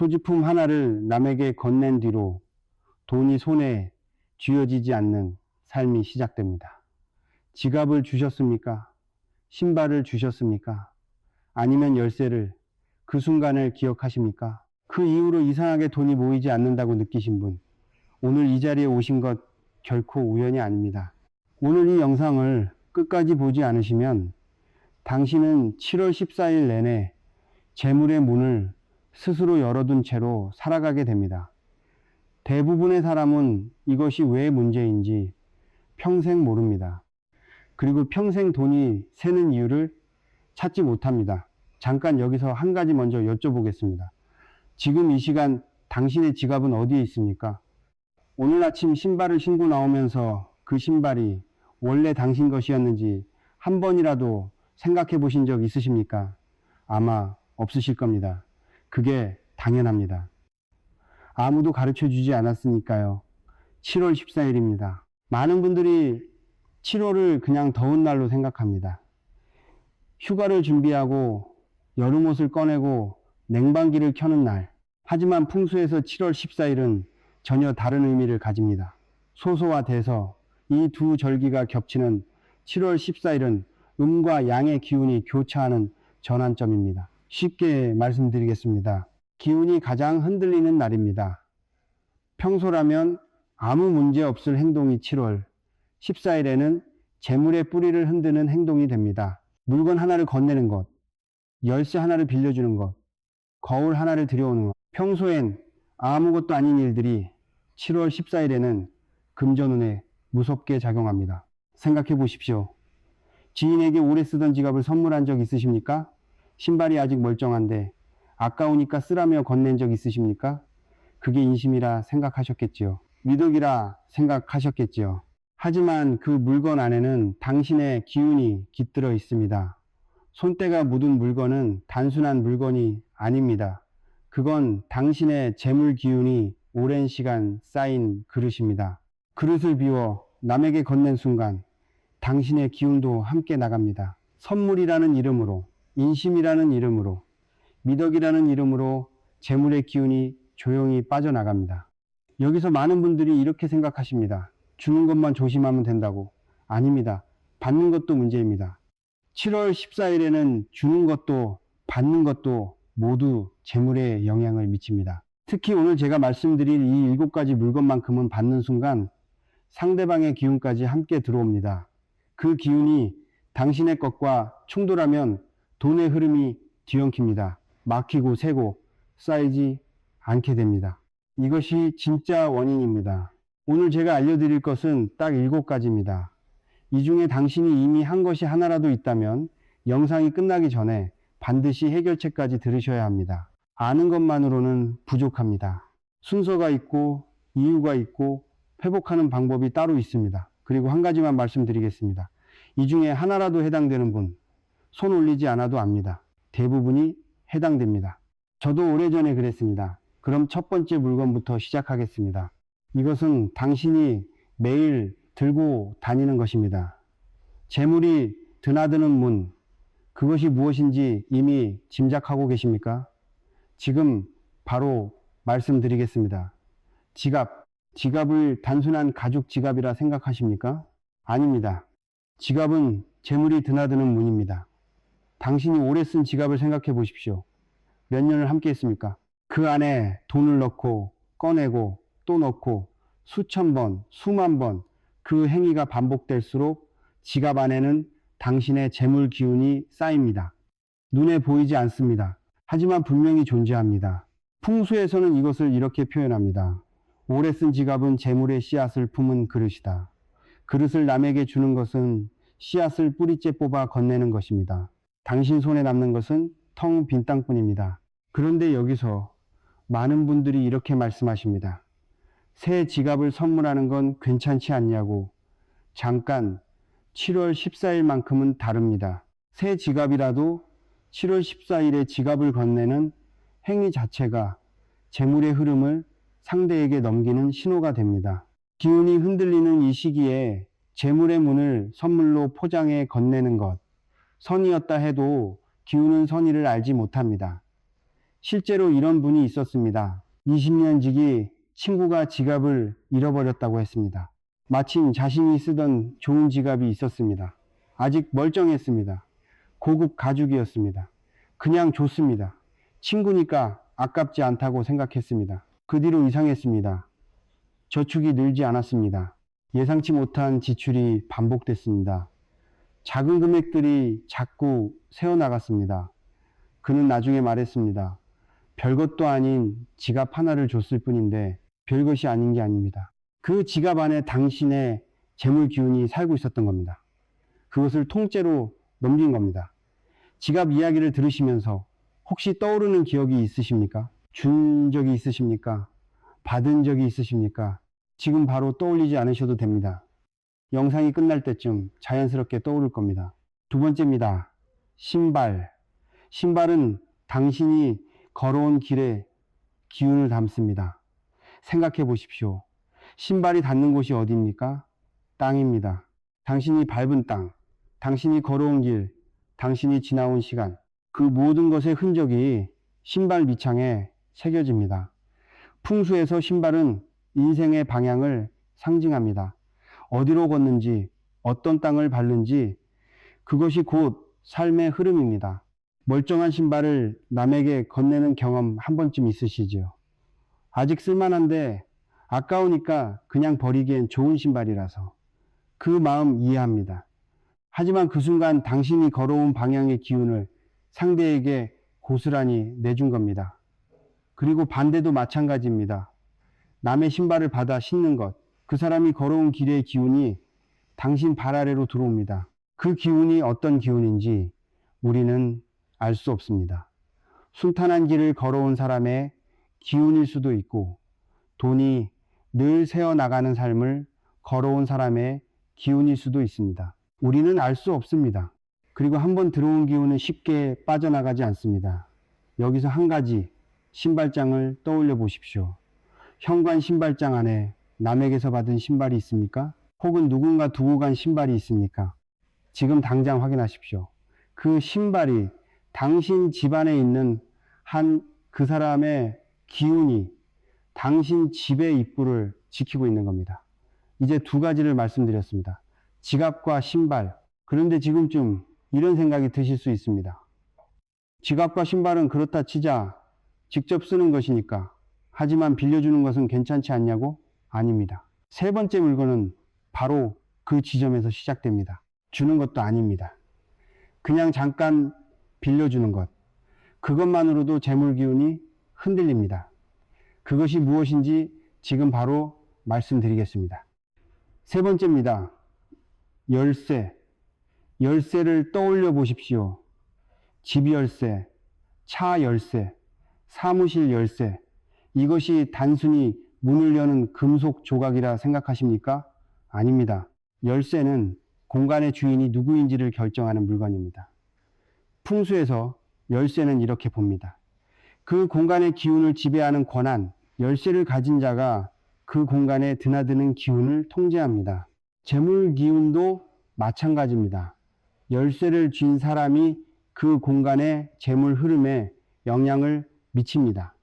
소지품 하나를 남에게 건넨 뒤로 돈이 손에 쥐어지지 않는 삶이 시작됩니다. 지갑을 주셨습니까? 신발을 주셨습니까? 아니면 열쇠를, 그 순간을 기억하십니까? 그 이후로 이상하게 돈이 모이지 않는다고 느끼신 분, 오늘 이 자리에 오신 것 결코 우연이 아닙니다. 오늘 이 영상을 끝까지 보지 않으시면 당신은 7월 14일 내내 재물의 문을 스스로 열어둔 채로 살아가게 됩니다. 대부분의 사람은 이것이 왜 문제인지 평생 모릅니다. 그리고 평생 돈이 새는 이유를 찾지 못합니다. 잠깐 여기서 한 가지 먼저 여쭤보겠습니다. 지금 이 시간 당신의 지갑은 어디에 있습니까? 오늘 아침 신발을 신고 나오면서 그 신발이 원래 당신 것이었는지 한 번이라도 생각해 보신 적 있으십니까? 아마 없으실 겁니다. 그게 당연합니다. 아무도 가르쳐 주지 않았으니까요. 7월 14일입니다. 많은 분들이 7월을 그냥 더운 날로 생각합니다. 휴가를 준비하고 여름 옷을 꺼내고 냉방기를 켜는 날. 하지만 풍수에서 7월 14일은 전혀 다른 의미를 가집니다. 소소와 대서, 이 두 절기가 겹치는 7월 14일은 음과 양의 기운이 교차하는 전환점입니다. 쉽게 말씀드리겠습니다. 기운이 가장 흔들리는 날입니다. 평소라면 아무 문제 없을 행동이 7월 14일에는 재물의 뿌리를 흔드는 행동이 됩니다. 물건 하나를 건네는 것, 열쇠 하나를 빌려주는 것, 거울 하나를 들여오는 것. 평소엔 아무것도 아닌 일들이 7월 14일에는 금전운에 무섭게 작용합니다. 생각해 보십시오. 지인에게 오래 쓰던 지갑을 선물한 적 있으십니까? 신발이 아직 멀쩡한데 아까우니까 쓰라며 건넨 적 있으십니까? 그게 인심이라 생각하셨겠지요. 미덕이라 생각하셨겠지요. 하지만 그 물건 안에는 당신의 기운이 깃들어 있습니다. 손때가 묻은 물건은 단순한 물건이 아닙니다. 그건 당신의 재물 기운이 오랜 시간 쌓인 그릇입니다. 그릇을 비워 남에게 건넨 순간 당신의 기운도 함께 나갑니다. 선물이라는 이름으로, 인심이라는 이름으로, 미덕이라는 이름으로 재물의 기운이 조용히 빠져나갑니다. 여기서 많은 분들이 이렇게 생각하십니다. 주는 것만 조심하면 된다고. 아닙니다. 받는 것도 문제입니다. 7월 14일에는 주는 것도 받는 것도 모두 재물에 영향을 미칩니다. 특히 오늘 제가 말씀드릴 이 7가지 물건만큼은 받는 순간 상대방의 기운까지 함께 들어옵니다. 그 기운이 당신의 것과 충돌하면 돈의 흐름이 뒤엉킵니다. 막히고 새고 쌓이지 않게 됩니다. 이것이 진짜 원인입니다. 오늘 제가 알려드릴 것은 딱 7가지입니다. 이 중에 당신이 이미 한 것이 하나라도 있다면 영상이 끝나기 전에 반드시 해결책까지 들으셔야 합니다. 아는 것만으로는 부족합니다. 순서가 있고 이유가 있고 회복하는 방법이 따로 있습니다. 그리고 한 가지만 말씀드리겠습니다. 이 중에 하나라도 해당되는 분, 손 올리지 않아도 압니다. 대부분이 해당됩니다. 저도 오래전에 그랬습니다. 그럼 첫 번째 물건부터 시작하겠습니다. 이것은 당신이 매일 들고 다니는 것입니다. 재물이 드나드는 문, 그것이 무엇인지 이미 짐작하고 계십니까? 지금 바로 말씀드리겠습니다. 지갑을 단순한 가죽 지갑이라 생각하십니까? 아닙니다. 지갑은 재물이 드나드는 문입니다. 당신이 오래 쓴 지갑을 생각해 보십시오. 몇 년을 함께 했습니까? 그 안에 돈을 넣고 꺼내고 또 넣고 수천 번, 수만 번 그 행위가 반복될수록 지갑 안에는 당신의 재물 기운이 쌓입니다. 눈에 보이지 않습니다. 하지만 분명히 존재합니다. 풍수에서는 이것을 이렇게 표현합니다. 오래 쓴 지갑은 재물의 씨앗을 품은 그릇이다. 그릇을 남에게 주는 것은 씨앗을 뿌리째 뽑아 건네는 것입니다. 당신 손에 남는 것은 텅 빈 땅뿐입니다. 그런데 여기서 많은 분들이 이렇게 말씀하십니다. 새 지갑을 선물하는 건 괜찮지 않냐고. 잠깐, 7월 14일만큼은 다릅니다. 새 지갑이라도 7월 14일에 지갑을 건네는 행위 자체가 재물의 흐름을 상대에게 넘기는 신호가 됩니다. 기운이 흔들리는 이 시기에 재물의 문을 선물로 포장해 건네는 것, 선이었다 해도 기운은 선의를 알지 못합니다. 실제로 이런 분이 있었습니다. 20년 지기 친구가 지갑을 잃어버렸다고 했습니다. 마침 자신이 쓰던 좋은 지갑이 있었습니다. 아직 멀쩡했습니다. 고급 가죽이었습니다. 그냥 줬습니다. 친구니까 아깝지 않다고 생각했습니다. 그 뒤로 이상했습니다. 저축이 늘지 않았습니다. 예상치 못한 지출이 반복됐습니다. 작은 금액들이 자꾸 새어나갔습니다. 그는 나중에 말했습니다. 별것도 아닌 지갑 하나를 줬을 뿐인데 별것이 아닌 게 아닙니다. 그 지갑 안에 당신의 재물 기운이 살고 있었던 겁니다. 그것을 통째로 넘긴 겁니다. 지갑 이야기를 들으시면서 혹시 떠오르는 기억이 있으십니까? 준 적이 있으십니까? 받은 적이 있으십니까? 지금 바로 떠올리지 않으셔도 됩니다. 영상이 끝날 때쯤 자연스럽게 떠오를 겁니다. 두 번째입니다. 신발. 신발은 당신이 걸어온 길에 기운을 담습니다. 생각해 보십시오. 신발이 닿는 곳이 어디입니까? 땅입니다. 당신이 밟은 땅, 당신이 걸어온 길, 당신이 지나온 시간, 그 모든 것의 흔적이 신발 밑창에 새겨집니다. 풍수에서 신발은 인생의 방향을 상징합니다. 어디로 걷는지, 어떤 땅을 밟는지 그것이 곧 삶의 흐름입니다. 멀쩡한 신발을 남에게 건네는 경험 한 번쯤 있으시죠? 아직 쓸만한데 아까우니까 그냥 버리기엔 좋은 신발이라서 그 마음 이해합니다. 하지만 그 순간 당신이 걸어온 방향의 기운을 상대에게 고스란히 내준 겁니다. 그리고 반대도 마찬가지입니다. 남의 신발을 받아 신는 것, 그 사람이 걸어온 길의 기운이 당신 발 아래로 들어옵니다. 그 기운이 어떤 기운인지 우리는 알 수 없습니다. 순탄한 길을 걸어온 사람의 기운일 수도 있고 돈이 늘 새어나가는 삶을 걸어온 사람의 기운일 수도 있습니다. 우리는 알 수 없습니다. 그리고 한번 들어온 기운은 쉽게 빠져나가지 않습니다. 여기서 한 가지 신발장을 떠올려 보십시오. 현관 신발장 안에 남에게서 받은 신발이 있습니까? 혹은 누군가 두고 간 신발이 있습니까? 지금 당장 확인하십시오. 그 신발이 당신 집안에 있는 그 사람의 기운이 당신 집의 입구를 지키고 있는 겁니다. 이제 두 가지를 말씀드렸습니다. 지갑과 신발. 그런데 지금쯤 이런 생각이 드실 수 있습니다. 지갑과 신발은 그렇다 치자 직접 쓰는 것이니까. 하지만 빌려주는 것은 괜찮지 않냐고? 아닙니다. 세 번째 물건은 바로 그 지점에서 시작됩니다. 주는 것도 아닙니다. 그냥 잠깐 빌려주는 것. 그것만으로도 재물 기운이 흔들립니다. 그것이 무엇인지 지금 바로 말씀드리겠습니다. 세 번째입니다. 열쇠. 열쇠를 떠올려 보십시오. 집 열쇠, 차 열쇠, 사무실 열쇠. 이것이 단순히 문을 여는 금속 조각이라 생각하십니까? 아닙니다. 열쇠는 공간의 주인이 누구인지를 결정하는 물건입니다. 풍수에서 열쇠는 이렇게 봅니다. 그 공간의 기운을 지배하는 권한, 열쇠를 가진 자가 그 공간에 드나드는 기운을 통제합니다. 재물 기운도 마찬가지입니다. 열쇠를 쥔 사람이 그 공간의 재물 흐름에 영향을 미칩니다.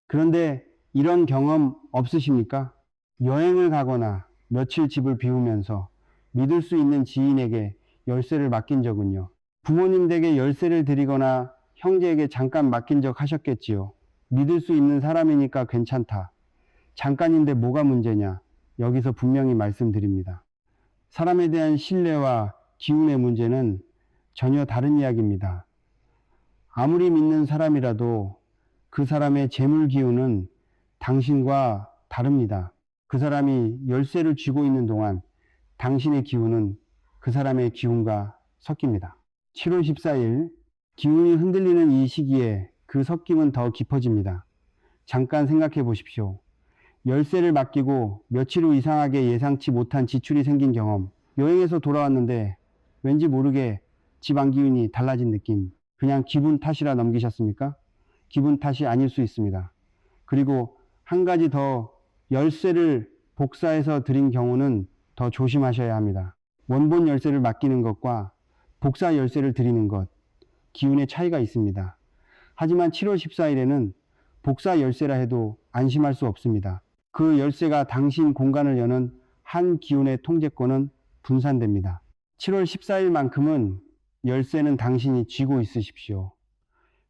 그런데 이런 경험 없으십니까? 여행을 가거나 며칠 집을 비우면서 믿을 수 있는 지인에게 열쇠를 맡긴 적은요. 부모님 댁에 열쇠를 드리거나 형제에게 잠깐 맡긴 적 하셨겠지요. 믿을 수 있는 사람이니까 괜찮다. 잠깐인데 뭐가 문제냐? 여기서 분명히 말씀드립니다. 사람에 대한 신뢰와 기운의 문제는 전혀 다른 이야기입니다. 아무리 믿는 사람이라도 그 사람의 재물 기운은 당신과 다릅니다. 그 사람이 열쇠를 쥐고 있는 동안 당신의 기운은 그 사람의 기운과 섞입니다. 7월 14일 기운이 흔들리는 이 시기에 그 섞임은 더 깊어집니다. 잠깐 생각해 보십시오. 열쇠를 맡기고 며칠 후 이상하게 예상치 못한 지출이 생긴 경험. 여행에서 돌아왔는데 왠지 모르게 집안 기운이 달라진 느낌. 그냥 기분 탓이라 넘기셨습니까? 기분 탓이 아닐 수 있습니다. 그리고 한 가지 더, 열쇠를 복사해서 드린 경우는 더 조심하셔야 합니다. 원본 열쇠를 맡기는 것과 복사 열쇠를 드리는 것, 기운의 차이가 있습니다. 하지만 7월 14일에는 복사 열쇠라 해도 안심할 수 없습니다. 그 열쇠가 당신 공간을 여는 한 기운의 통제권은 분산됩니다. 7월 14일만큼은 열쇠는 당신이 쥐고 있으십시오.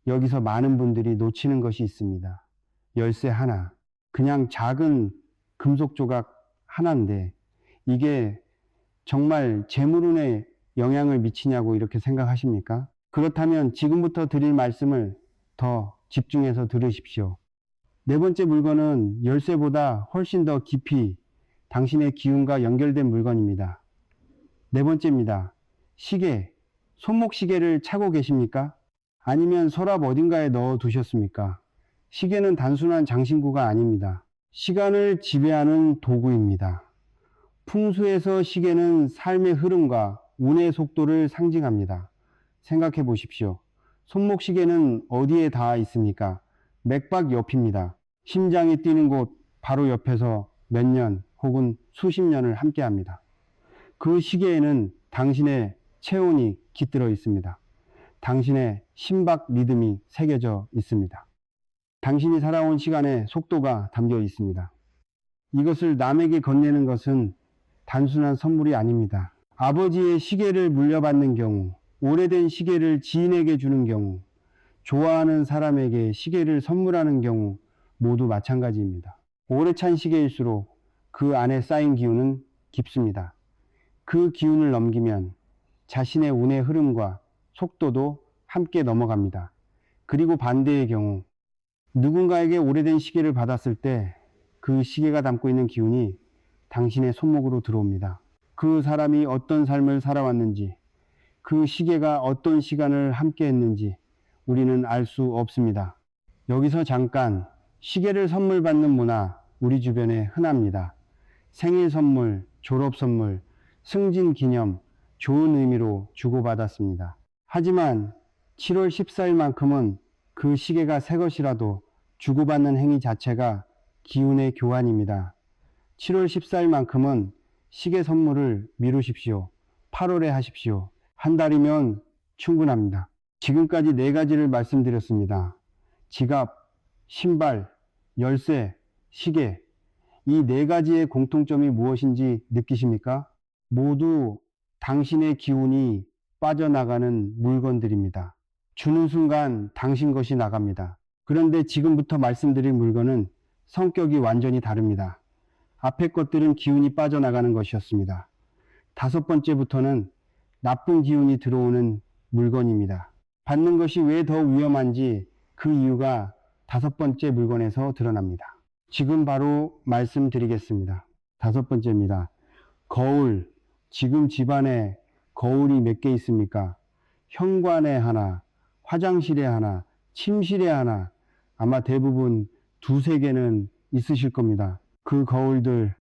여기서 많은 분들이 놓치는 것이 있습니다. 열쇠 하나, 그냥 작은 금속 조각 하나인데 이게 정말 재물운에 영향을 미치냐고 이렇게 생각하십니까? 그렇다면 지금부터 드릴 말씀을 더 집중해서 들으십시오. 네 번째 물건은 열쇠보다 훨씬 더 깊이 당신의 기운과 연결된 물건입니다. 네 번째입니다. 시계, 손목 시계를 차고 계십니까? 아니면 서랍 어딘가에 넣어 두셨습니까? 시계는 단순한 장신구가 아닙니다. 시간을 지배하는 도구입니다. 풍수에서 시계는 삶의 흐름과 운의 속도를 상징합니다. 생각해 보십시오. 손목 시계는 어디에 닿아 있습니까? 맥박 옆입니다. 심장이 뛰는 곳 바로 옆에서 몇 년 혹은 수십 년을 함께 합니다. 그 시계에는 당신의 체온이 깃들어 있습니다. 당신의 심박 리듬이 새겨져 있습니다. 당신이 살아온 시간의 속도가 담겨 있습니다. 이것을 남에게 건네는 것은 단순한 선물이 아닙니다. 아버지의 시계를 물려받는 경우, 오래된 시계를 지인에게 주는 경우, 좋아하는 사람에게 시계를 선물하는 경우 모두 마찬가지입니다. 오래 찬 시계일수록 그 안에 쌓인 기운은 깊습니다. 그 기운을 넘기면 자신의 운의 흐름과 속도도 함께 넘어갑니다. 그리고 반대의 경우 누군가에게 오래된 시계를 받았을 때 그 시계가 담고 있는 기운이 당신의 손목으로 들어옵니다. 그 사람이 어떤 삶을 살아왔는지, 그 시계가 어떤 시간을 함께 했는지 우리는 알 수 없습니다. 여기서 잠깐, 시계를 선물 받는 문화 우리 주변에 흔합니다. 생일 선물, 졸업 선물, 승진 기념, 좋은 의미로 주고받았습니다. 하지만 7월 14일만큼은 그 시계가 새 것이라도 주고받는 행위 자체가 기운의 교환입니다. 7월 14일만큼은 시계 선물을 미루십시오. 8월에 하십시오. 한 달이면 충분합니다. 지금까지 4가지를 말씀드렸습니다. 지갑, 신발, 열쇠, 시계. 이 4가지의 공통점이 무엇인지 느끼십니까? 모두 당신의 기운이 빠져나가는 물건들입니다. 주는 순간 당신 것이 나갑니다. 그런데 지금부터 말씀드릴 물건은 성격이 완전히 다릅니다. 앞에 것들은 기운이 빠져나가는 것이었습니다. 5번째부터는 나쁜 기운이 들어오는 물건입니다. 받는 것이 왜 더 위험한지 그 이유가 5번째 물건에서 드러납니다. 지금 바로 말씀드리겠습니다. 5번째입니다. 거울. 지금 집안에 거울이 몇 개 있습니까? 현관에 하나, 화장실에 하나, 침실에 하나, 아마 대부분 2-3개는 있으실 겁니다. 그 거울들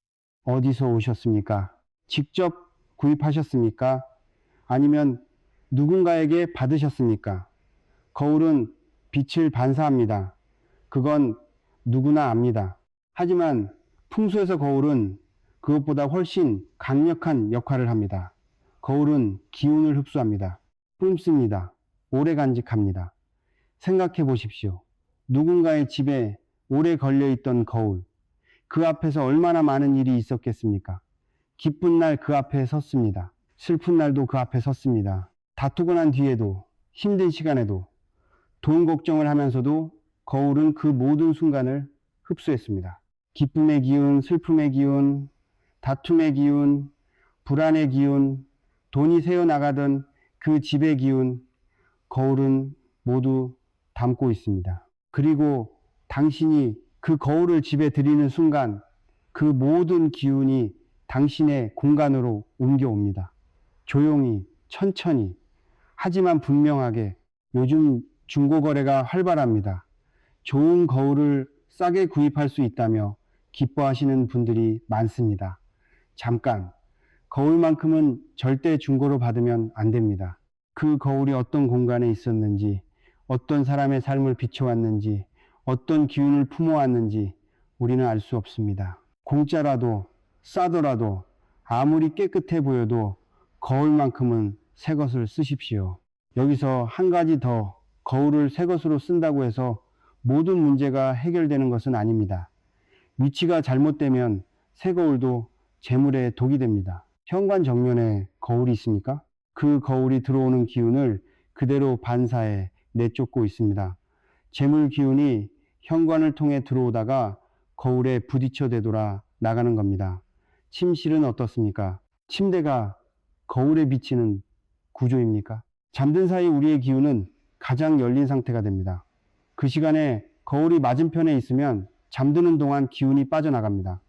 어디서 오셨습니까? 직접 구입하셨습니까? 아니면 누군가에게 받으셨습니까? 거울은 빛을 반사합니다. 그건 누구나 압니다. 하지만 풍수에서 거울은 그것보다 훨씬 강력한 역할을 합니다. 거울은 기운을 흡수합니다. 뿜습니다. 오래 간직합니다. 생각해 보십시오. 누군가의 집에 오래 걸려있던 거울. 그 앞에서 얼마나 많은 일이 있었겠습니까? 기쁜 날 그 앞에 섰습니다. 슬픈 날도 그 앞에 섰습니다. 다투고 난 뒤에도, 힘든 시간에도, 돈 걱정을 하면서도 거울은 그 모든 순간을 흡수했습니다. 기쁨의 기운, 슬픔의 기운, 다툼의 기운, 불안의 기운, 돈이 새어나가던 그 집의 기운, 거울은 모두 담고 있습니다. 그리고 당신이 그 거울을 집에 들이는 순간 그 모든 기운이 당신의 공간으로 옮겨옵니다. 조용히, 천천히, 하지만 분명하게. 요즘 중고거래가 활발합니다. 좋은 거울을 싸게 구입할 수 있다며 기뻐하시는 분들이 많습니다. 잠깐, 거울만큼은 절대 중고로 받으면 안 됩니다. 그 거울이 어떤 공간에 있었는지, 어떤 사람의 삶을 비춰왔는지, 어떤 기운을 품어왔는지 우리는 알 수 없습니다. 공짜라도 싸더라도 아무리 깨끗해 보여도 거울만큼은 새 것을 쓰십시오. 여기서 한 가지 더 거울을 새 것으로 쓴다고 해서 모든 문제가 해결되는 것은 아닙니다. 위치가 잘못되면 새 거울도 재물에 독이 됩니다. 현관 정면에 거울이 있습니까? 그 거울이 들어오는 기운을 그대로 반사해 내쫓고 있습니다. 재물 기운이 현관을 통해 들어오다가 거울에 부딪혀 되돌아 나가는 겁니다. 침실은 어떻습니까? 침대가 거울에 비치는 구조입니까? 잠든 사이 우리의 기운은 가장 열린 상태가 됩니다. 그 시간에 거울이 맞은편에 있으면 잠드는 동안 기운이 빠져나갑니다.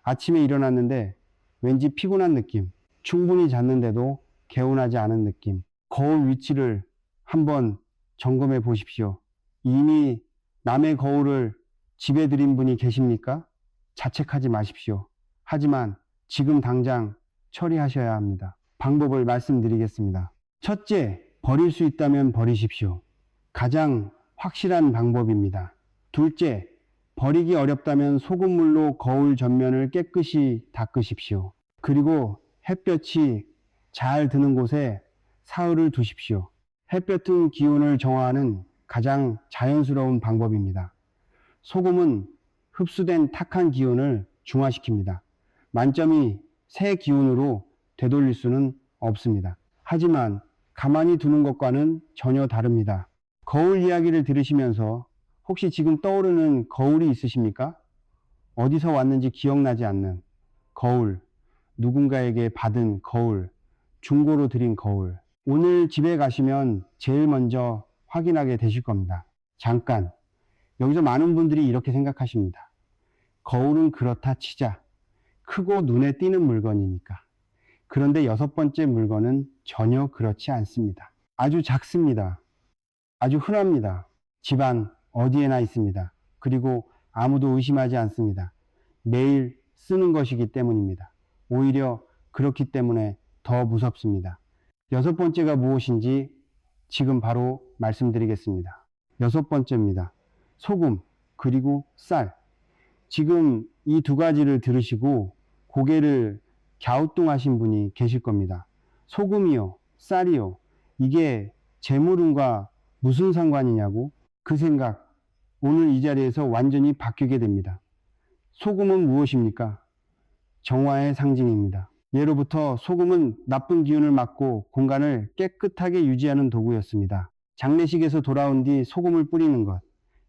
아침에 일어났는데 왠지 피곤한 느낌, 충분히 잤는데도 개운하지 않은 느낌. 거울 위치를 한번 점검해 보십시오. 이미 남의 거울을 집에 들인 분이 계십니까? 자책하지 마십시오. 하지만 지금 당장 처리하셔야 합니다. 방법을 말씀드리겠습니다. 첫째, 버릴 수 있다면 버리십시오. 가장 확실한 방법입니다. 둘째, 버리기 어렵다면 소금물로 거울 전면을 깨끗이 닦으십시오. 그리고 햇볕이 잘 드는 곳에 사흘을 두십시오. 햇볕은 기운을 정화하는 가장 자연스러운 방법입니다. 소금은 흡수된 탁한 기운을 중화시킵니다. 만점이 새 기운으로 되돌릴 수는 없습니다. 하지만 가만히 두는 것과는 전혀 다릅니다. 거울 이야기를 들으시면서 혹시 지금 떠오르는 거울이 있으십니까? 어디서 왔는지 기억나지 않는 거울, 누군가에게 받은 거울, 중고로 드린 거울. 오늘 집에 가시면 제일 먼저 확인하게 되실 겁니다. 잠깐, 여기서 많은 분들이 이렇게 생각하십니다. 거울은 그렇다 치자. 크고 눈에 띄는 물건이니까. 그런데 여섯 번째 물건은 전혀 그렇지 않습니다. 아주 작습니다. 아주 흔합니다. 집안 어디에나 있습니다. 그리고 아무도 의심하지 않습니다. 매일 쓰는 것이기 때문입니다. 오히려 그렇기 때문에 더 무섭습니다. 여섯 번째가 무엇인지 지금 바로 말씀드리겠습니다. 여섯 번째입니다. 소금, 그리고 쌀. 지금 이 두 가지를 들으시고 고개를 갸우뚱하신 분이 계실 겁니다. 소금이요, 쌀이요. 이게 재물운과 무슨 상관이냐고? 그 생각, 오늘 이 자리에서 완전히 바뀌게 됩니다. 소금은 무엇입니까? 정화의 상징입니다. 예로부터 소금은 나쁜 기운을 막고 공간을 깨끗하게 유지하는 도구였습니다. 장례식에서 돌아온 뒤 소금을 뿌리는 것,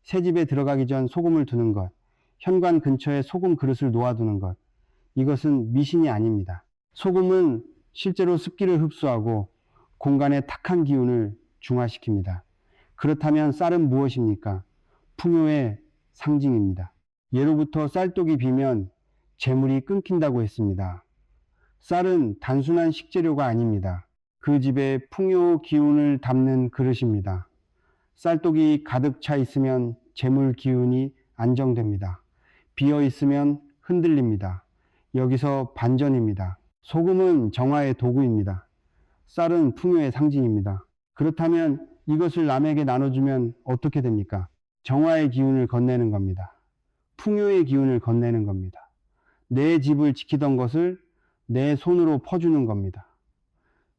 새집에 들어가기 전 소금을 두는 것, 현관 근처에 소금 그릇을 놓아두는 것, 이것은 미신이 아닙니다. 소금은 실제로 습기를 흡수하고 공간의 탁한 기운을 중화시킵니다. 그렇다면 쌀은 무엇입니까? 풍요의 상징입니다. 예로부터 쌀독이 비면 재물이 끊긴다고 했습니다. 쌀은 단순한 식재료가 아닙니다. 그 집에 풍요 기운을 담는 그릇입니다. 쌀독이 가득 차 있으면 재물 기운이 안정됩니다. 비어 있으면 흔들립니다. 여기서 반전입니다. 소금은 정화의 도구입니다. 쌀은 풍요의 상징입니다. 그렇다면 이것을 남에게 나눠주면 어떻게 됩니까? 정화의 기운을 건네는 겁니다. 풍요의 기운을 건네는 겁니다. 내 집을 지키던 것을 내 손으로 퍼주는 겁니다.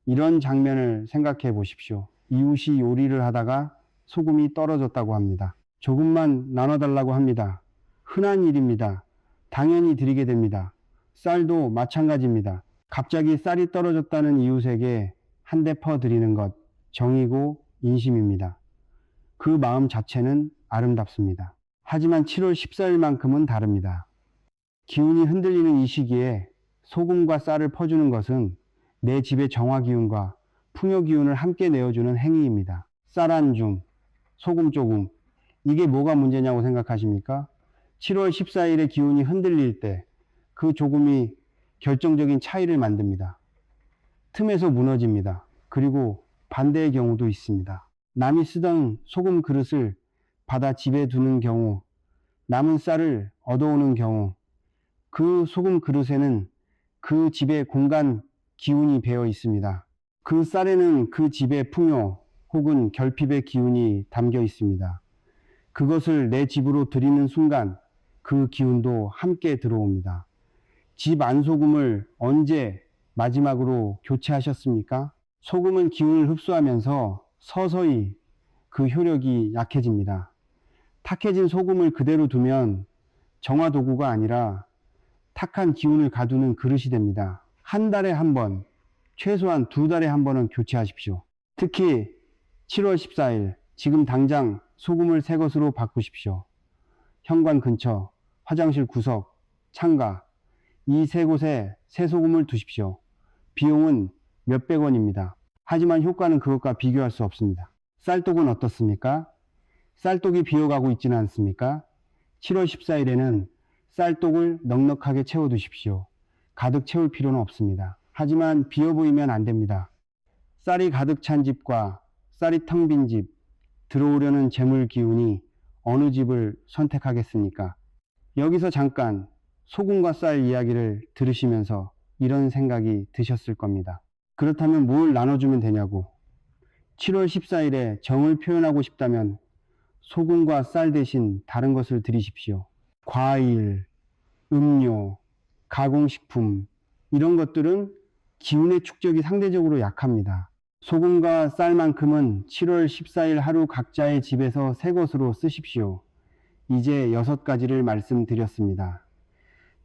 이런 장면을 생각해 보십시오. 이웃이 요리를 하다가 소금이 떨어졌다고 합니다. 조금만 나눠달라고 합니다. 흔한 일입니다. 당연히 드리게 됩니다. 쌀도 마찬가지입니다. 갑자기 쌀이 떨어졌다는 이웃에게 한 대 퍼 드리는 것, 정이고 인심입니다. 그 마음 자체는 아름답습니다. 하지만 7월 14일만큼은 다릅니다. 기운이 흔들리는 이 시기에 소금과 쌀을 퍼주는 것은 내 집의 정화 기운과 풍요 기운을 함께 내어주는 행위입니다. 쌀 한 줌, 소금 조금, 이게 뭐가 문제냐고 생각하십니까? 7월 14일에 기운이 흔들릴 때 그 조금이 결정적인 차이를 만듭니다. 틈에서 무너집니다. 그리고 반대의 경우도 있습니다. 남이 쓰던 소금 그릇을 받아 집에 두는 경우, 남은 쌀을 얻어오는 경우, 그 소금 그릇에는 그 집의 공간 기운이 배어 있습니다. 그 쌀에는 그 집의 풍요 혹은 결핍의 기운이 담겨 있습니다. 그것을 내 집으로 들이는 순간 그 기운도 함께 들어옵니다. 집 안소금을 언제 마지막으로 교체하셨습니까? 소금은 기운을 흡수하면서 서서히 그 효력이 약해집니다. 탁해진 소금을 그대로 두면 정화도구가 아니라 탁한 기운을 가두는 그릇이 됩니다. 한 달에 한 번, 최소한 2달에 한 번은 교체하십시오. 특히 7월 14일, 지금 당장 소금을 새 것으로 바꾸십시오. 현관 근처, 화장실 구석, 창가, 이 세 곳에 새 소금을 두십시오. 비용은 몇백 원입니다. 하지만 효과는 그것과 비교할 수 없습니다. 쌀독은 어떻습니까? 쌀독이 비어가고 있지는 않습니까? 7월 14일에는 쌀독을 넉넉하게 채워두십시오. 가득 채울 필요는 없습니다. 하지만 비어 보이면 안 됩니다. 쌀이 가득 찬 집과 쌀이 텅 빈 집, 들어오려는 재물 기운이 어느 집을 선택하겠습니까? 여기서 잠깐 소금과 쌀 이야기를 들으시면서 이런 생각이 드셨을 겁니다. 그렇다면 뭘 나눠주면 되냐고. 7월 14일에 정을 표현하고 싶다면 소금과 쌀 대신 다른 것을 드리십시오. 과일, 음료, 가공식품, 이런 것들은 기운의 축적이 상대적으로 약합니다. 소금과 쌀만큼은 7월 14일 하루 각자의 집에서 새 것으로 쓰십시오. 이제 6가지를 말씀드렸습니다.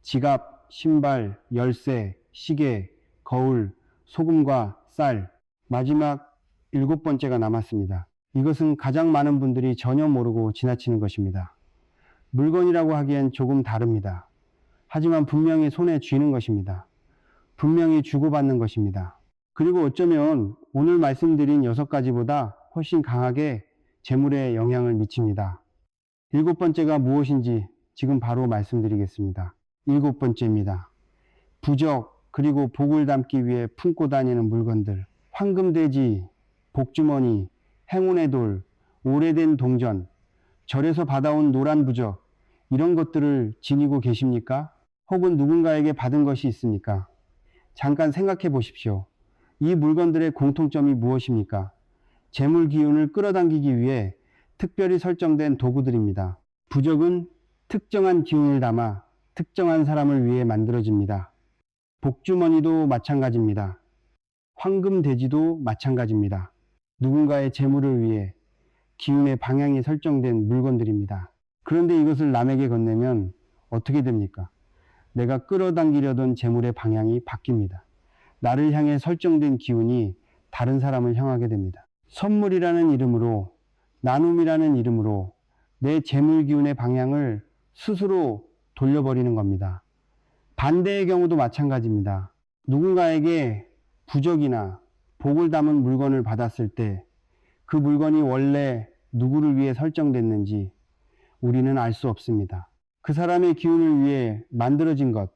지갑, 신발, 열쇠, 시계, 거울, 소금과 쌀, 마지막 7번째가 남았습니다. 이것은 가장 많은 분들이 전혀 모르고 지나치는 것입니다. 물건이라고 하기엔 조금 다릅니다. 하지만 분명히 손에 쥐는 것입니다. 분명히 주고받는 것입니다. 그리고 어쩌면 오늘 말씀드린 6가지보다 훨씬 강하게 재물에 영향을 미칩니다. 7번째가 무엇인지 지금 바로 말씀드리겠습니다. 7번째입니다. 부적 그리고 복을 담기 위해 품고 다니는 물건들, 황금돼지, 복주머니, 행운의 돌, 오래된 동전, 절에서 받아온 노란 부적, 이런 것들을 지니고 계십니까? 혹은 누군가에게 받은 것이 있습니까? 잠깐 생각해 보십시오. 이 물건들의 공통점이 무엇입니까? 재물 기운을 끌어당기기 위해 특별히 설정된 도구들입니다. 부적은 특정한 기운을 담아 특정한 사람을 위해 만들어집니다. 복주머니도 마찬가지입니다. 황금돼지도 마찬가지입니다. 누군가의 재물을 위해 기운의 방향이 설정된 물건들입니다. 그런데 이것을 남에게 건네면 어떻게 됩니까? 내가 끌어당기려던 재물의 방향이 바뀝니다. 나를 향해 설정된 기운이 다른 사람을 향하게 됩니다. 선물이라는 이름으로, 나눔이라는 이름으로 내 재물 기운의 방향을 스스로 돌려버리는 겁니다. 반대의 경우도 마찬가지입니다. 누군가에게 부적이나 복을 담은 물건을 받았을 때 그 물건이 원래 누구를 위해 설정됐는지 우리는 알 수 없습니다. 그 사람의 기운을 위해 만들어진 것,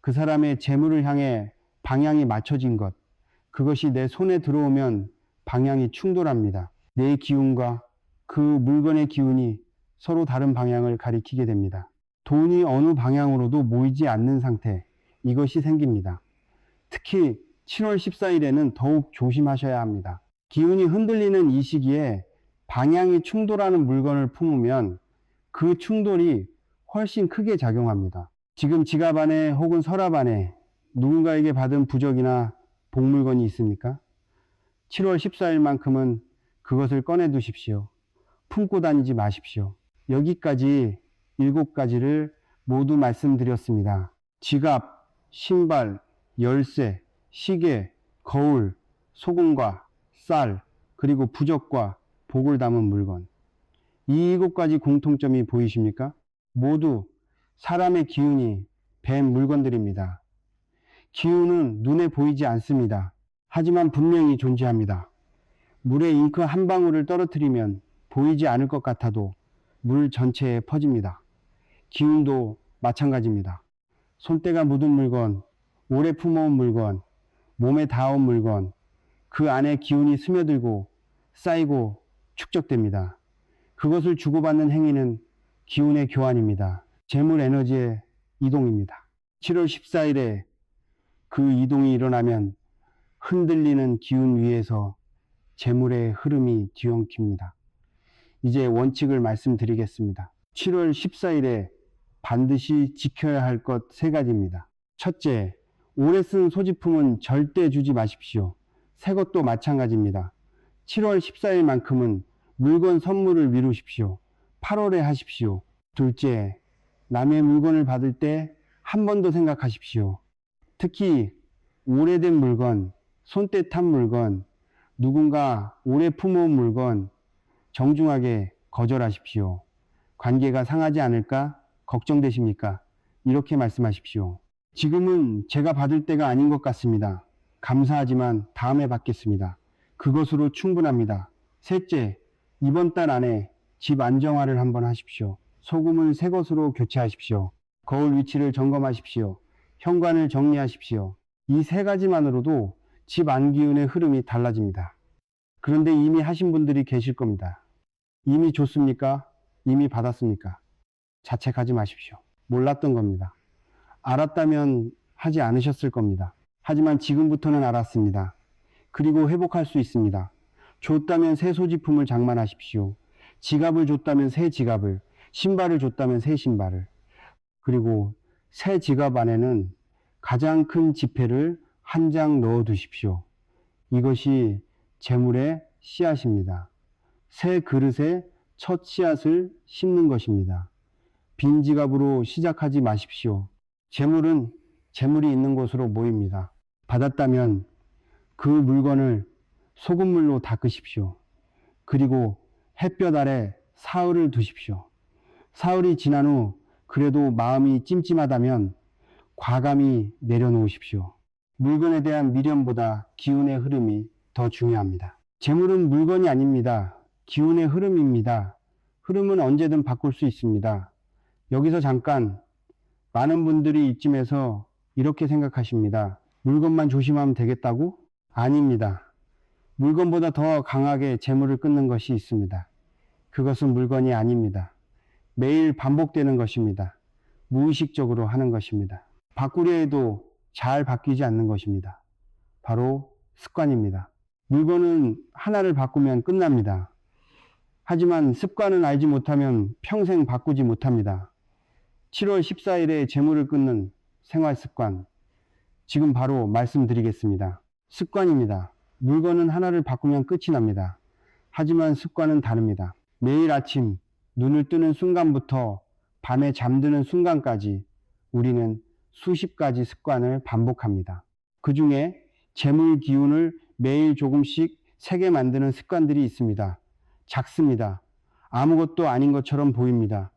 그 사람의 재물을 향해 방향이 맞춰진 것, 그것이 내 손에 들어오면 방향이 충돌합니다. 내 기운과 그 물건의 기운이 서로 다른 방향을 가리키게 됩니다. 돈이 어느 방향으로도 모이지 않는 상태, 이것이 생깁니다. 특히 7월 14일에는 더욱 조심하셔야 합니다. 기운이 흔들리는 이 시기에 방향이 충돌하는 물건을 품으면 그 충돌이 훨씬 크게 작용합니다. 지금 지갑 안에 혹은 서랍 안에 누군가에게 받은 부적이나 복물건이 있습니까? 7월 14일만큼은 그것을 꺼내 두십시오. 품고 다니지 마십시오. 여기까지 7가지를 모두 말씀드렸습니다. 지갑, 신발, 열쇠, 시계, 거울, 소금과 쌀, 그리고 부적과 복을 담은 물건. 이 7가지 공통점이 보이십니까? 모두 사람의 기운이 밴 물건들입니다. 기운은 눈에 보이지 않습니다. 하지만 분명히 존재합니다. 물에 잉크 한 방울을 떨어뜨리면 보이지 않을 것 같아도 물 전체에 퍼집니다. 기운도 마찬가지입니다. 손때가 묻은 물건, 오래 품어온 물건, 몸에 닿아온 물건, 그 안에 기운이 스며들고 쌓이고 축적됩니다. 그것을 주고받는 행위는 기운의 교환입니다. 재물 에너지의 이동입니다. 7월 14일에 그 이동이 일어나면 흔들리는 기운 위에서 재물의 흐름이 뒤엉킵니다. 이제 원칙을 말씀드리겠습니다. 7월 14일에 반드시 지켜야 할 것 3가지입니다. 첫째, 오래 쓴 소지품은 절대 주지 마십시오. 새 것도 마찬가지입니다. 7월 14일만큼은 물건 선물을 미루십시오. 8월에 하십시오. 둘째, 남의 물건을 받을 때 한 번 더 생각하십시오. 특히 오래된 물건, 손때 탄 물건, 누군가 오래 품어온 물건 정중하게 거절하십시오. 관계가 상하지 않을까 걱정되십니까? 이렇게 말씀하십시오. 지금은 제가 받을 때가 아닌 것 같습니다. 감사하지만 다음에 받겠습니다. 그것으로 충분합니다. 셋째, 이번 달 안에 집 안정화를 한번 하십시오. 소금을 새 것으로 교체하십시오. 거울 위치를 점검하십시오. 현관을 정리하십시오. 이 세 가지만으로도 집 안 기운의 흐름이 달라집니다. 그런데 이미 하신 분들이 계실 겁니다. 이미 줬습니까? 이미 받았습니까? 자책하지 마십시오. 몰랐던 겁니다. 알았다면 하지 않으셨을 겁니다. 하지만 지금부터는 알았습니다. 그리고 회복할 수 있습니다. 줬다면 새 소지품을 장만하십시오. 지갑을 줬다면 새 지갑을, 신발을 줬다면 새 신발을. 그리고 새 지갑 안에는 가장 큰 지폐를 한 장 넣어 두십시오. 이것이 재물의 씨앗입니다. 새 그릇에 첫 씨앗을 심는 것입니다. 빈 지갑으로 시작하지 마십시오. 재물은 재물이 있는 곳으로 모입니다. 받았다면 그 물건을 소금물로 닦으십시오. 그리고 햇볕 아래 사흘을 두십시오. 사흘이 지난 후 그래도 마음이 찜찜하다면 과감히 내려놓으십시오. 물건에 대한 미련보다 기운의 흐름이 더 중요합니다. 재물은 물건이 아닙니다. 기운의 흐름입니다. 흐름은 언제든 바꿀 수 있습니다. 여기서 잠깐, 많은 분들이 이쯤에서 이렇게 생각하십니다. 물건만 조심하면 되겠다고? 아닙니다. 물건보다 더 강하게 재물을 끊는 것이 있습니다. 그것은 물건이 아닙니다. 매일 반복되는 것입니다. 무의식적으로 하는 것입니다. 바꾸려 해도 잘 바뀌지 않는 것입니다. 바로 습관입니다. 물건은 하나를 바꾸면 끝납니다. 하지만 습관은 알지 못하면 평생 바꾸지 못합니다. 7월 14일에 재물을 끊는 생활 습관, 지금 바로 말씀드리겠습니다. 습관입니다. 물건은 하나를 바꾸면 끝이 납니다. 하지만 습관은 다릅니다. 매일 아침 눈을 뜨는 순간부터 밤에 잠드는 순간까지 우리는 수십 가지 습관을 반복합니다. 그 중에 재물 기운을 매일 조금씩 세게 만드는 습관들이 있습니다. 작습니다. 아무것도 아닌 것처럼 보입니다.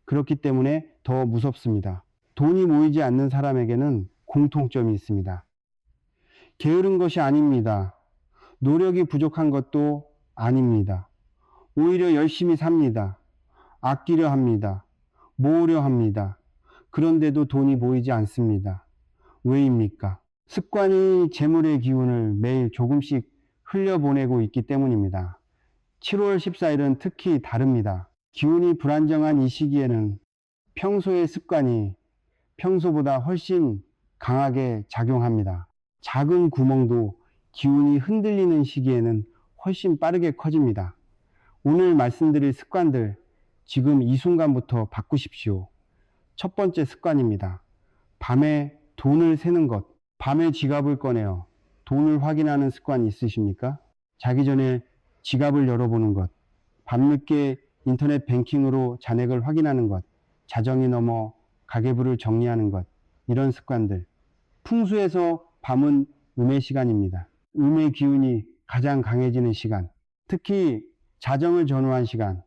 그렇기 때문에 더 무섭습니다. 돈이 모이지 않는 사람에게는 공통점이 있습니다. 게으른 것이 아닙니다. 노력이 부족한 것도 아닙니다. 오히려 열심히 삽니다. 아끼려 합니다. 모으려 합니다. 그런데도 돈이 모이지 않습니다. 왜입니까? 습관이 재물의 기운을 매일 조금씩 흘려보내고 있기 때문입니다. 7월 14일은 특히 다릅니다. 기운이 불안정한 이 시기에는 평소의 습관이 평소보다 훨씬 강하게 작용합니다. 작은 구멍도 기운이 흔들리는 시기에는 훨씬 빠르게 커집니다. 오늘 말씀드릴 습관들, 지금 이 순간부터 바꾸십시오. 첫 번째 습관입니다. 밤에 돈을 세는 것. 밤에 지갑을 꺼내어 돈을 확인하는 습관이 있으십니까? 자기 전에 지갑을 열어보는 것. 밤늦게 인터넷 뱅킹으로 잔액을 확인하는 것. 자정이 넘어 가계부를 정리하는 것. 이런 습관들. 풍수에서 밤은 음의 시간입니다. 음의 기운이 가장 강해지는 시간. 특히 자정을 전후한 시간.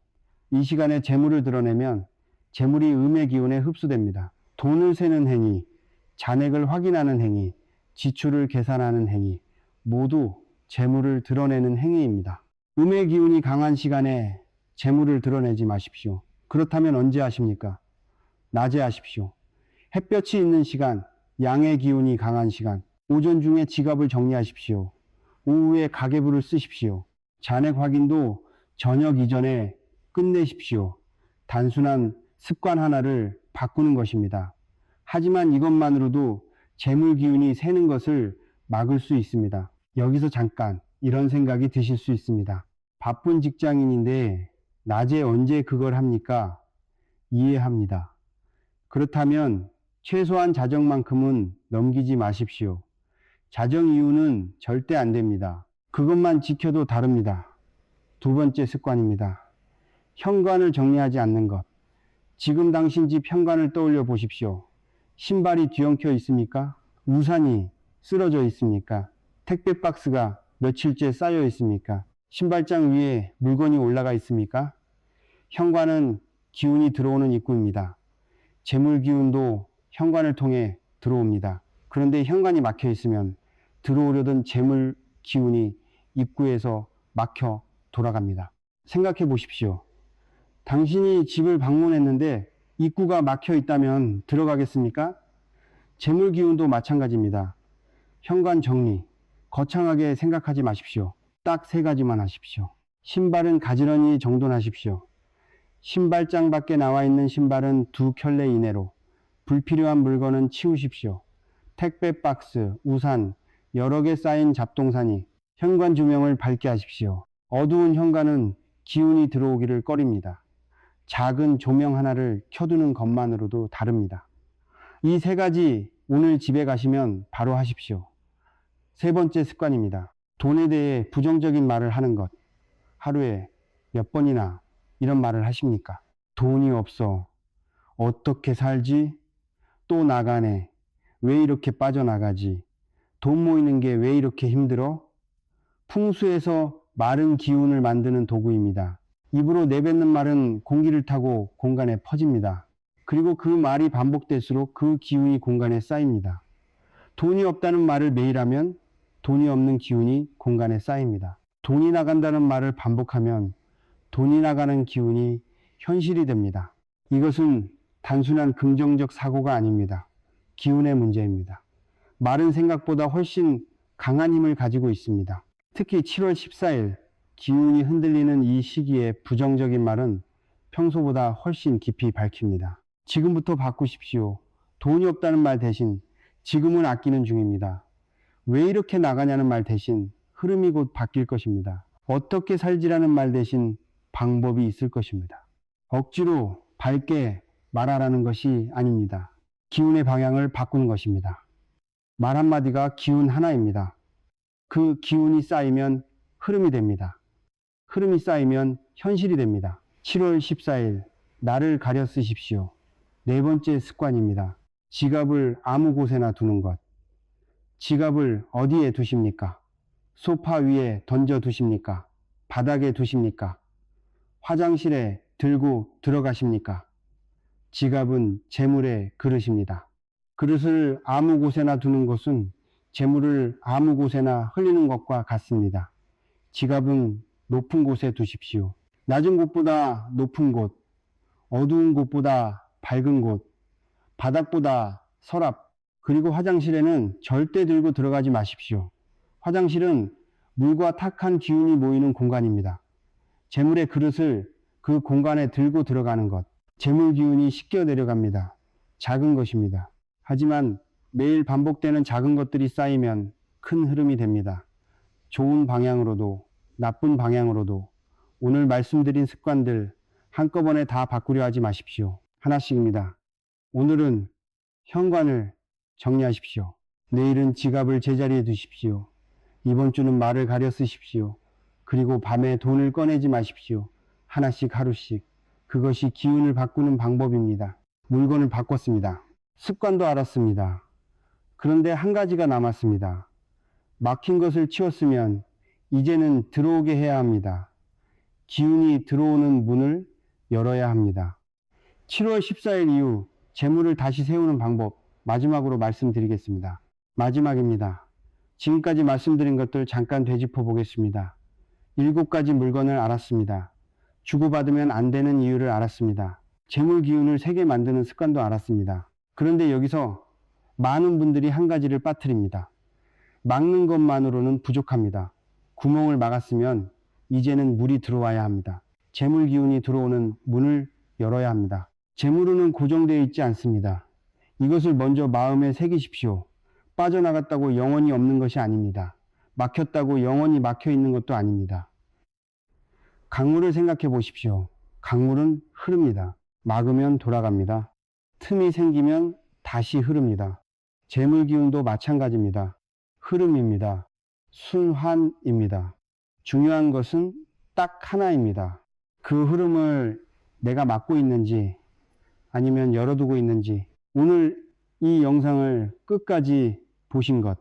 이 시간에 재물을 드러내면 재물이 음의 기운에 흡수됩니다. 돈을 세는 행위, 잔액을 확인하는 행위, 지출을 계산하는 행위, 모두 재물을 드러내는 행위입니다. 음의 기운이 강한 시간에 재물을 드러내지 마십시오. 그렇다면 언제 하십니까? 낮에 하십시오. 햇볕이 있는 시간, 양의 기운이 강한 시간, 오전 중에 지갑을 정리하십시오. 오후에 가계부를 쓰십시오. 잔액 확인도 저녁 이전에 끝내십시오. 단순한 습관 하나를 바꾸는 것입니다. 하지만 이것만으로도 재물 기운이 새는 것을 막을 수 있습니다. 여기서 잠깐 이런 생각이 드실 수 있습니다. 바쁜 직장인인데 낮에 언제 그걸 합니까? 이해합니다. 그렇다면 최소한 자정만큼은 넘기지 마십시오. 자정 이후는 절대 안 됩니다. 그것만 지켜도 다릅니다. 두 번째 습관입니다. 현관을 정리하지 않는 것. 지금 당신 집 현관을 떠올려 보십시오. 신발이 뒤엉켜 있습니까? 우산이 쓰러져 있습니까? 택배 박스가 며칠째 쌓여 있습니까? 신발장 위에 물건이 올라가 있습니까? 현관은 기운이 들어오는 입구입니다. 재물 기운도 현관을 통해 들어옵니다. 그런데 현관이 막혀 있으면 들어오려던 재물 기운이 입구에서 막혀 돌아갑니다. 생각해 보십시오. 당신이 집을 방문했는데 입구가 막혀 있다면 들어가겠습니까? 재물 기운도 마찬가지입니다. 현관 정리, 거창하게 생각하지 마십시오. 딱 세 가지만 하십시오. 신발은 가지런히 정돈하십시오. 신발장 밖에 나와 있는 신발은 2켤레 이내로, 불필요한 물건은 치우십시오. 택배 박스, 우산, 여러 개 쌓인 잡동사니 현관 조명을 밝게 하십시오. 어두운 현관은 기운이 들어오기를 꺼립니다. 작은 조명 하나를 켜두는 것만으로도 다릅니다. 이 세 가지 오늘 집에 가시면 바로 하십시오. 세 번째 습관입니다. 돈에 대해 부정적인 말을 하는 것. 하루에 몇 번이나 이런 말을 하십니까? 돈이 없어. 어떻게 살지? 또 나가네. 왜 이렇게 빠져나가지? 돈 모이는 게 왜 이렇게 힘들어? 풍수에서 마른 기운을 만드는 도구입니다. 입으로 내뱉는 말은 공기를 타고 공간에 퍼집니다. 그리고 그 말이 반복될수록 그 기운이 공간에 쌓입니다. 돈이 없다는 말을 매일 하면 돈이 없는 기운이 공간에 쌓입니다. 돈이 나간다는 말을 반복하면 돈이 나가는 기운이 현실이 됩니다. 이것은 단순한 긍정적 사고가 아닙니다. 기운의 문제입니다. 말은 생각보다 훨씬 강한 힘을 가지고 있습니다. 특히 7월 14일 기운이 흔들리는 이 시기에 부정적인 말은 평소보다 훨씬 깊이 밝힙니다. 지금부터 바꾸십시오. 돈이 없다는 말 대신 지금은 아끼는 중입니다. 왜 이렇게 나가냐는 말 대신 흐름이 곧 바뀔 것입니다. 어떻게 살지라는 말 대신 방법이 있을 것입니다. 억지로 밝게 말하라는 것이 아닙니다. 기운의 방향을 바꾸는 것입니다. 말 한마디가 기운 하나입니다. 그 기운이 쌓이면 흐름이 됩니다. 흐름이 쌓이면 현실이 됩니다. 7월 14일 나를 가려 쓰십시오. 네 번째 습관입니다. 지갑을 아무 곳에나 두는 것. 지갑을 어디에 두십니까? 소파 위에 던져 두십니까? 바닥에 두십니까? 화장실에 들고 들어가십니까? 지갑은 재물의 그릇입니다. 그릇을 아무 곳에나 두는 것은 재물을 아무 곳에나 흘리는 것과 같습니다. 지갑은 높은 곳에 두십시오. 낮은 곳보다 높은 곳, 어두운 곳보다 밝은 곳, 바닥보다 서랍, 그리고 화장실에는 절대 들고 들어가지 마십시오. 화장실은 물과 탁한 기운이 모이는 공간입니다. 재물의 그릇을 그 공간에 들고 들어가는 것, 재물 기운이 씻겨 내려갑니다. 작은 것입니다. 하지만 매일 반복되는 작은 것들이 쌓이면 큰 흐름이 됩니다. 좋은 방향으로도 나쁜 방향으로도 오늘 말씀드린 습관들 한꺼번에 다 바꾸려 하지 마십시오. 하나씩입니다. 오늘은 현관을 정리하십시오. 내일은 지갑을 제자리에 두십시오. 이번 주는 말을 가려 쓰십시오. 그리고 밤에 돈을 꺼내지 마십시오. 하나씩 하루씩. 그것이 기운을 바꾸는 방법입니다. 물건을 바꿨습니다. 습관도 알았습니다. 그런데 한 가지가 남았습니다. 막힌 것을 치웠으면 이제는 들어오게 해야 합니다. 기운이 들어오는 문을 열어야 합니다. 7월 14일 이후 재물을 다시 세우는 방법 마지막으로 말씀드리겠습니다. 마지막입니다. 지금까지 말씀드린 것들 잠깐 되짚어 보겠습니다. 7가지 물건을 알았습니다. 주고받으면 안 되는 이유를 알았습니다. 재물 기운을 세게 만드는 습관도 알았습니다. 그런데 여기서 많은 분들이 한 가지를 빠뜨립니다. 막는 것만으로는 부족합니다. 구멍을 막았으면 이제는 물이 들어와야 합니다. 재물 기운이 들어오는 문을 열어야 합니다. 재물은 고정되어 있지 않습니다. 이것을 먼저 마음에 새기십시오. 빠져나갔다고 영원히 없는 것이 아닙니다. 막혔다고 영원히 막혀 있는 것도 아닙니다. 강물을 생각해 보십시오. 강물은 흐릅니다. 막으면 돌아갑니다. 틈이 생기면 다시 흐릅니다. 재물 기운도 마찬가지입니다. 흐름입니다. 순환입니다. 중요한 것은 딱 하나입니다. 그 흐름을 내가 막고 있는지 아니면 열어두고 있는지, 오늘 이 영상을 끝까지 보신 것,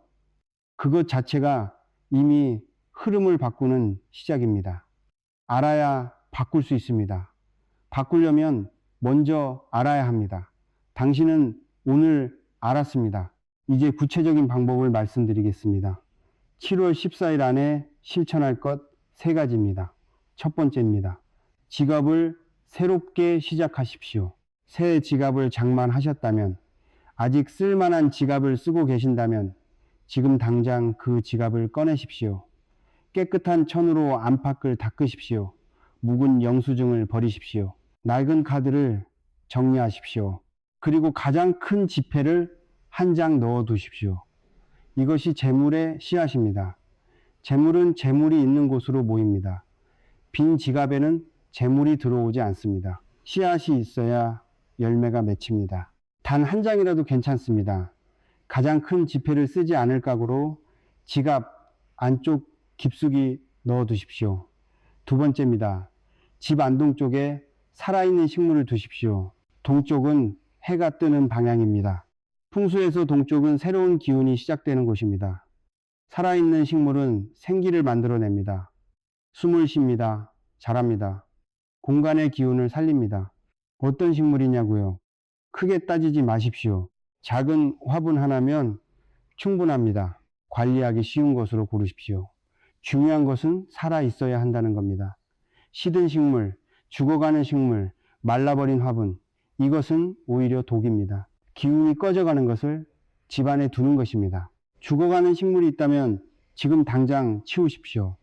그것 자체가 이미 흐름을 바꾸는 시작입니다. 알아야 바꿀 수 있습니다. 바꾸려면 먼저 알아야 합니다. 당신은 오늘 알았습니다. 이제 구체적인 방법을 말씀드리겠습니다. 7월 14일 안에 실천할 것 3가지입니다. 첫 번째입니다. 지갑을 새롭게 시작하십시오. 새 지갑을 장만하셨다면, 아직 쓸만한 지갑을 쓰고 계신다면 지금 당장 그 지갑을 꺼내십시오. 깨끗한 천으로 안팎을 닦으십시오. 묵은 영수증을 버리십시오. 낡은 카드를 정리하십시오. 그리고 가장 큰 지폐를 한 장 넣어 두십시오. 이것이 재물의 씨앗입니다. 재물은 재물이 있는 곳으로 모입니다. 빈 지갑에는 재물이 들어오지 않습니다. 씨앗이 있어야 열매가 맺힙니다. 단 한 장이라도 괜찮습니다. 가장 큰 지폐를 쓰지 않을 각오로 지갑 안쪽 깊숙이 넣어 두십시오. 두 번째입니다. 집 안동 쪽에 살아있는 식물을 두십시오. 동쪽은 해가 뜨는 방향입니다. 풍수에서 동쪽은 새로운 기운이 시작되는 곳입니다. 살아있는 식물은 생기를 만들어냅니다. 숨을 쉽니다. 자랍니다. 공간의 기운을 살립니다. 어떤 식물이냐고요? 크게 따지지 마십시오. 작은 화분 하나면 충분합니다. 관리하기 쉬운 것으로 고르십시오. 중요한 것은 살아 있어야 한다는 겁니다. 시든 식물, 죽어가는 식물, 말라버린 화분, 이것은 오히려 독입니다. 기운이 꺼져가는 것을 집안에 두는 것입니다. 죽어가는 식물이 있다면 지금 당장 치우십시오.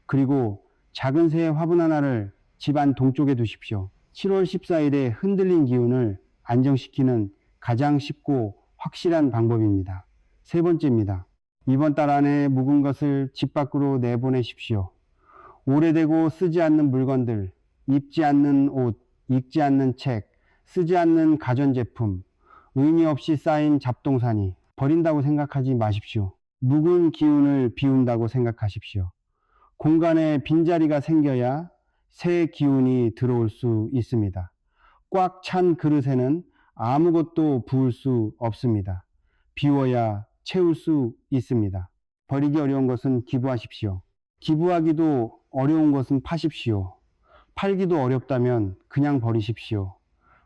그리고 작은 새의 화분 하나를 집안 동쪽에 두십시오. 7월 14일에 흔들린 기운을 안정시키는 가장 쉽고 확실한 방법입니다. 세 번째입니다. 이번 달 안에 묵은 것을 집 밖으로 내보내십시오. 오래되고 쓰지 않는 물건들, 입지 않는 옷, 읽지 않는 책, 쓰지 않는 가전제품, 의미 없이 쌓인 잡동사니 버린다고 생각하지 마십시오. 묵은 기운을 비운다고 생각하십시오. 공간에 빈자리가 생겨야 새 기운이 들어올 수 있습니다. 꽉 찬 그릇에는 아무것도 부을 수 없습니다. 비워야 채울 수 있습니다. 버리기 어려운 것은 기부하십시오. 기부하기도 어려운 것은 파십시오. 팔기도 어렵다면 그냥 버리십시오.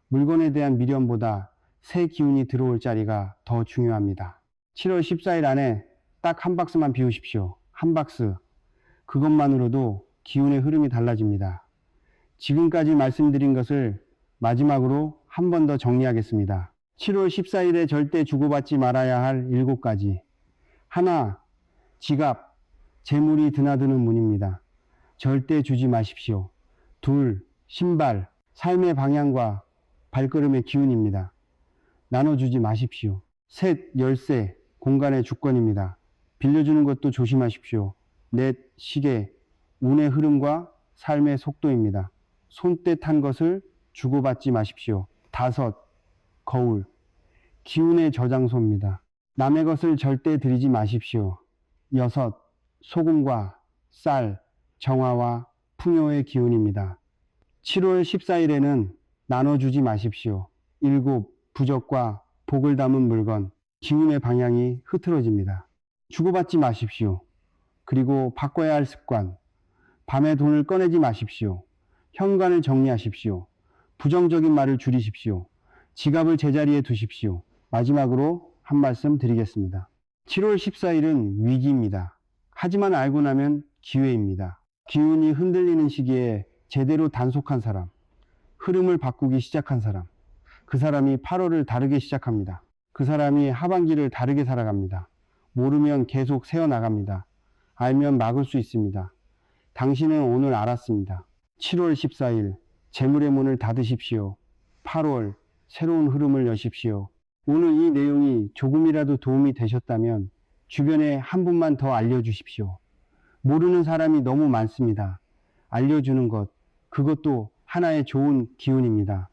물건에 대한 미련보다 새 기운이 들어올 자리가 더 중요합니다. 7월 14일 안에 딱 한 박스만 비우십시오. 한 박스. 그것만으로도 기운의 흐름이 달라집니다. 지금까지 말씀드린 것을 마지막으로 한 번 더 정리하겠습니다. 7월 14일에 절대 주고받지 말아야 할 7가지. 하나, 지갑, 재물이 드나드는 문입니다. 절대 주지 마십시오. 둘, 신발, 삶의 방향과 발걸음의 기운입니다. 나눠주지 마십시오. 셋, 열쇠, 공간의 주권입니다. 빌려주는 것도 조심하십시오. 넷, 시계, 운의 흐름과 삶의 속도입니다. 손때 탄 것을 주고받지 마십시오. 다섯, 거울, 기운의 저장소입니다. 남의 것을 절대 드리지 마십시오. 여섯, 소금과 쌀, 정화와 풍요의 기운입니다. 7월 14일에는 나눠주지 마십시오. 일곱, 부적과 복을 담은 물건, 기운의 방향이 흐트러집니다. 주고받지 마십시오. 그리고 바꿔야 할 습관, 밤에 돈을 꺼내지 마십시오. 현관을 정리하십시오. 부정적인 말을 줄이십시오. 지갑을 제자리에 두십시오. 마지막으로 한 말씀 드리겠습니다. 7월 14일은 위기입니다. 하지만 알고 나면 기회입니다. 기운이 흔들리는 시기에 제대로 단속한 사람, 흐름을 바꾸기 시작한 사람, 그 사람이 8월을 다르게 시작합니다. 그 사람이 하반기를 다르게 살아갑니다. 모르면 계속 새어나갑니다. 알면 막을 수 있습니다. 당신은 오늘 알았습니다. 7월 14일 재물의 문을 닫으십시오. 8월 새로운 흐름을 여십시오. 오늘 이 내용이 조금이라도 도움이 되셨다면 주변에 한 분만 더 알려주십시오. 모르는 사람이 너무 많습니다. 알려주는 것, 그것도 하나의 좋은 기운입니다.